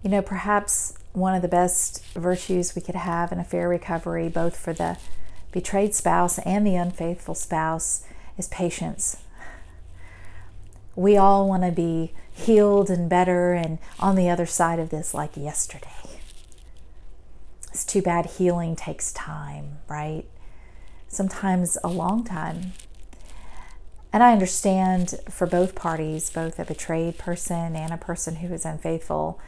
You know, perhaps one of the best virtues we could have in affair recovery, both for the betrayed spouse and the unfaithful spouse, is patience. We all want to be healed and better and on the other side of this like yesterday. It's too bad healing takes time, right? Sometimes a long time. And I understand for both parties, both a betrayed person and a person who is unfaithful,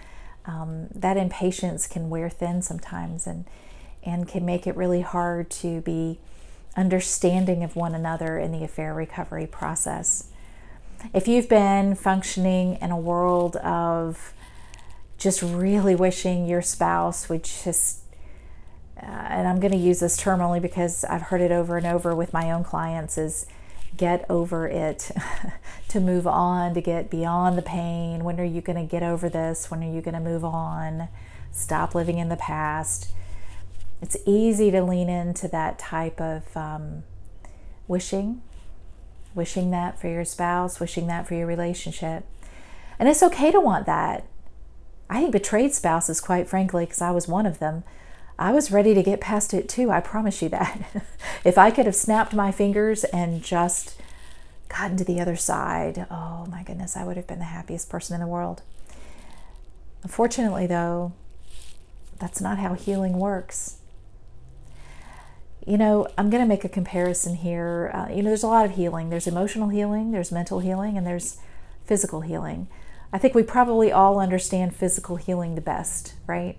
that impatience can wear thin sometimes and can make it really hard to be understanding of one another in the affair recovery process. If you've been functioning in a world of just really wishing your spouse would just, and I'm going to use this term only because I've heard it over and over with my own clients, is get over it, to move on, to get beyond the pain. When are you going to get over this? When are you going to move on? Stop living in the past. It's easy to lean into that type of wishing that for your spouse, wishing that for your relationship. And it's okay to want that. I think betrayed spouses, quite frankly, because I was one of them, I was ready to get past it too. I promise you that. If I could have snapped my fingers and just gotten to the other side, oh my goodness, I would have been the happiest person in the world. Unfortunately, though, that's not how healing works. You know, I'm going to make a comparison here. There's a lot of healing. There's emotional healing, there's mental healing, and there's physical healing. I think we probably all understand physical healing the best, right?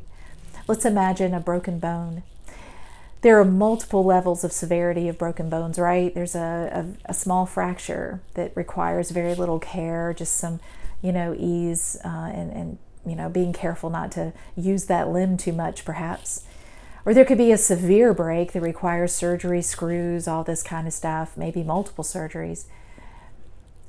Let's imagine a broken bone. There are multiple levels of severity of broken bones, right? There's a small fracture that requires very little care, just some, ease and being careful not to use that limb too much, perhaps. Or there could be a severe break that requires surgery, screws, all this kind of stuff, maybe multiple surgeries.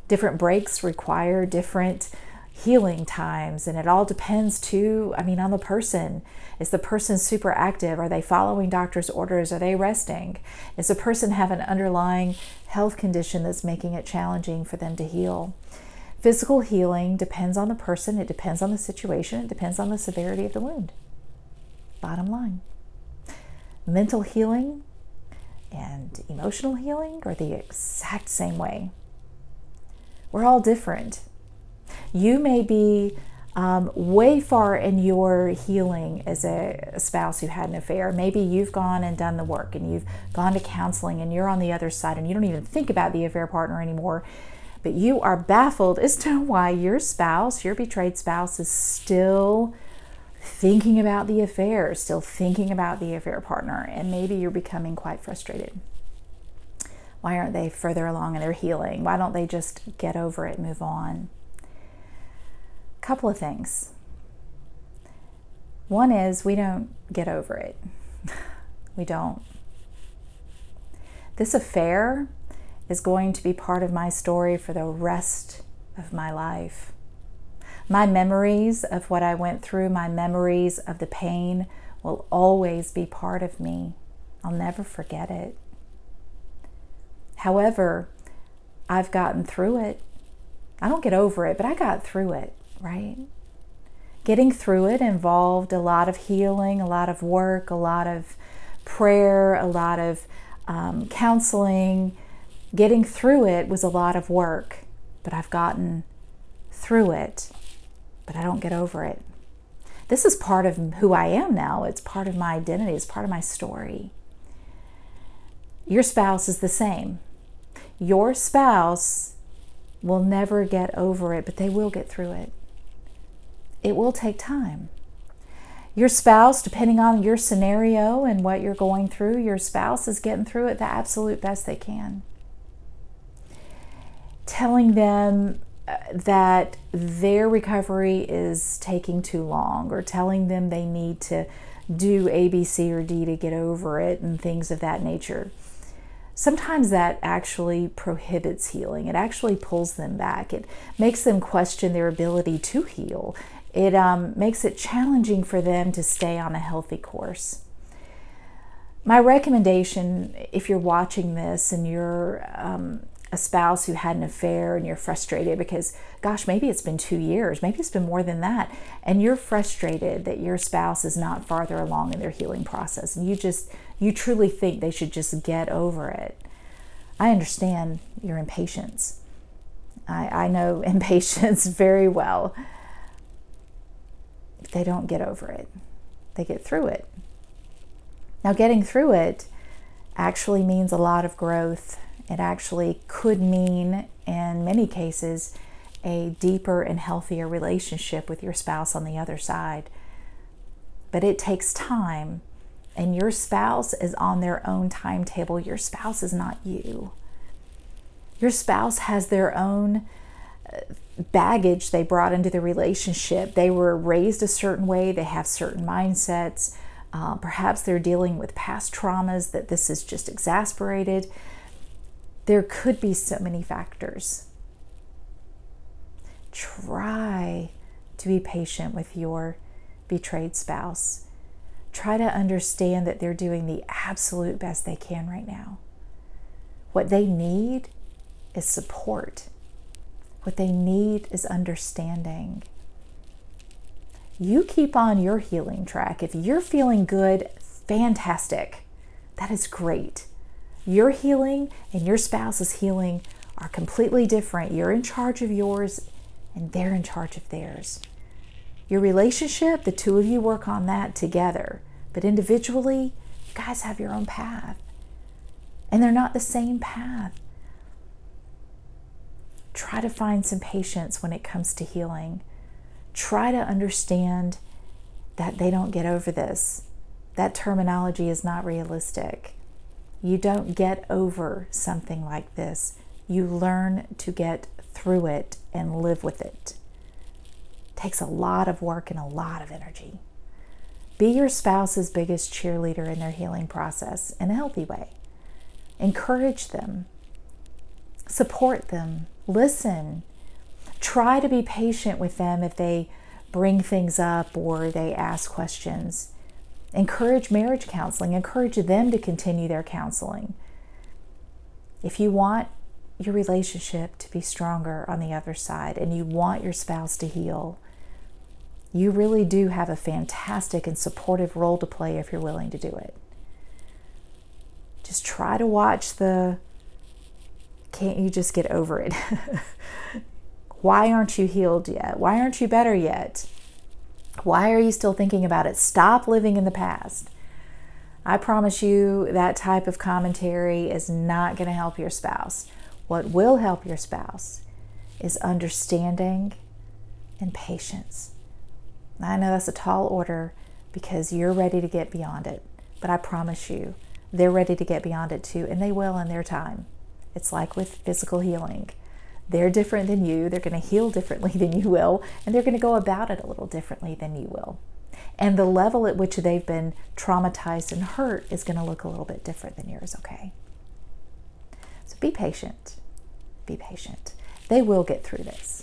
Different breaks require different healing times, and it all depends too, on the person. Is the person super active? Are they following doctor's orders? Are they resting? Does the person have an underlying health condition that's making it challenging for them to heal? Physical healing depends on the person, it depends on the situation, it depends on the severity of the wound. Bottom line. Mental healing and emotional healing are the exact same way. We're all different. You may be way far in your healing as a spouse who had an affair. Maybe you've gone and done the work and you've gone to counseling and you're on the other side and you don't even think about the affair partner anymore, but you are baffled as to why your spouse, your betrayed spouse, is still thinking about the affair, still thinking about the affair partner, and maybe you're becoming quite frustrated. Why aren't they further along in their healing? Why don't they just get over it and move on? Couple of things. One is we don't get over it. We don't. This affair is going to be part of my story for the rest of my life. My memories of what I went through, my memories of the pain will always be part of me. I'll never forget it. However, I've gotten through it. I don't get over it, but I got through it. Right? Getting through it involved a lot of healing, a lot of work, a lot of prayer, a lot of counseling. Getting through it was a lot of work, but I've gotten through it, but I don't get over it. This is part of who I am now. It's part of my identity. It's part of my story. Your spouse is the same. Your spouse will never get over it, but they will get through it. It will take time. Your spouse, depending on your scenario and what you're going through, your spouse is getting through it the absolute best they can. Telling them that their recovery is taking too long, or telling them they need to do A, B, C, or D to get over it, and things of that nature. Sometimes that actually prohibits healing. It actually pulls them back. It makes them question their ability to heal. It makes it challenging for them to stay on a healthy course. My recommendation, if you're watching this and you're a spouse who had an affair and you're frustrated because, gosh, maybe it's been 2 years, maybe it's been more than that, and you're frustrated that your spouse is not farther along in their healing process, and you truly think they should just get over it. I understand your impatience. I know impatience very well. They don't get over it. They get through it. Now, getting through it actually means a lot of growth. It actually could mean, in many cases, a deeper and healthier relationship with your spouse on the other side. But it takes time, and your spouse is on their own timetable. Your spouse is not you. Your spouse has their own baggage they brought into the relationship. They were raised a certain way. They have certain mindsets. Perhaps they're dealing with past traumas that this is just exasperated. There could be so many factors. Try to be patient with your betrayed spouse. Try to understand that they're doing the absolute best they can right now. What they need is support. What they need is understanding. You keep on your healing track. If you're feeling good, fantastic. That is great. Your healing and your spouse's healing are completely different. You're in charge of yours and they're in charge of theirs. Your relationship, the two of you work on that together. But individually, you guys have your own path. And they're not the same path. Try to find some patience when it comes to healing. Try to understand that they don't get over this. That terminology is not realistic. You don't get over something like this. You learn to get through it and live with it. It takes a lot of work and a lot of energy. Be your spouse's biggest cheerleader in their healing process in a healthy way. Encourage them. Support them. Listen. Try to be patient with them if they bring things up or they ask questions. Encourage marriage counseling. Encourage them to continue their counseling. If you want your relationship to be stronger on the other side and you want your spouse to heal, you really do have a fantastic and supportive role to play if you're willing to do it. Just try to watch the, can't you just get over it? Why aren't you healed yet? Why aren't you better yet? Why are you still thinking about it? Stop living in the past. I promise you that type of commentary is not going to help your spouse. What will help your spouse is understanding and patience. I know that's a tall order because you're ready to get beyond it, but I promise you, they're ready to get beyond it too, and they will in their time. It's like with physical healing. They're different than you. They're going to heal differently than you will, and they're going to go about it a little differently than you will. And the level at which they've been traumatized and hurt is going to look a little bit different than yours, okay? So be patient. Be patient. They will get through this.